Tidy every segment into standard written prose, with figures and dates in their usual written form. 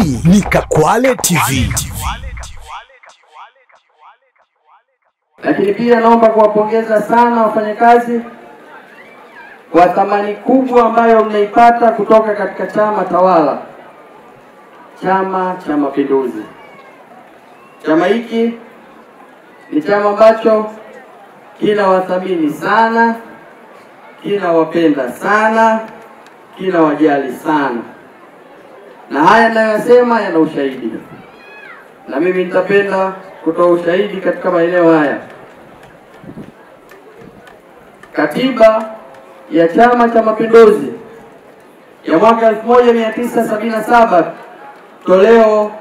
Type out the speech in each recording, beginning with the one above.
Hii ni Kakwale TV. Lakini pia naomba kuwapongeza sana wafanyakazi kwa thamani kubwa ambayo mnaipata kutoka katika chama tawala, Chama cha Mapinduzi. Chama hiki ni chama ambacho kinawathamini sana, kinawapenda sana, kinawajali sana. Na haya ninayosema yana ushahidi. Na mimi nitapenda kutoa ushahidi katika maeneo haya. Katiba ya Chama cha Mapinduzi ya mwaka 1977 toleo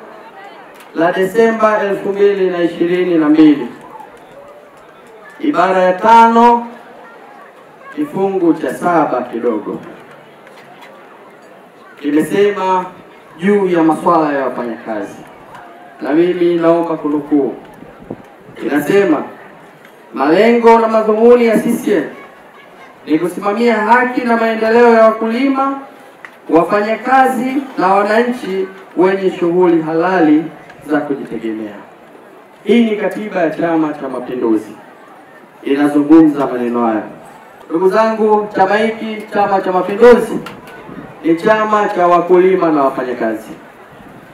la Desemba 2022, ibara ya 5 kifungu cha 7 kidogo kimesema juu ya masuala ya wafanyakazi, na mimi naomba kunukuu. Inasema malengo na madhumuni ya CCM ni kusimamia haki na maendeleo ya wakulima, wafanyakazi na wananchi wenye shughuli halali za kujitegemea. Hii ni katiba ya Chama cha Mapinduzi inazungumza maneno haya. Ndugu zangu, chama hiki, Chama cha Mapinduzi, ni chama cha wakulima na wafanyakazi.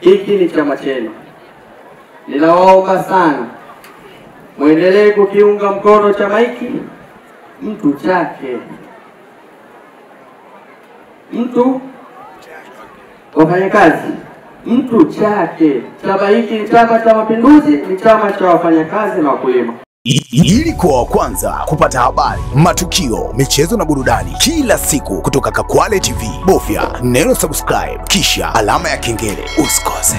Hiki ni chama chenu. Ninawaomba sana muendelee kukiunga mkono chama hiki, mtu chake, mtu wafanyakazi, mtu chake. Chama hiki ni Chama cha Mapinduzi, ni chama cha wafanyakazi na wakulima. Ili kuwa wa kwanza kupata habari, matukio, michezo na burudani kila siku kutoka Kakwale TV, bofya neno subscribe kisha alama ya kengele. Usikose.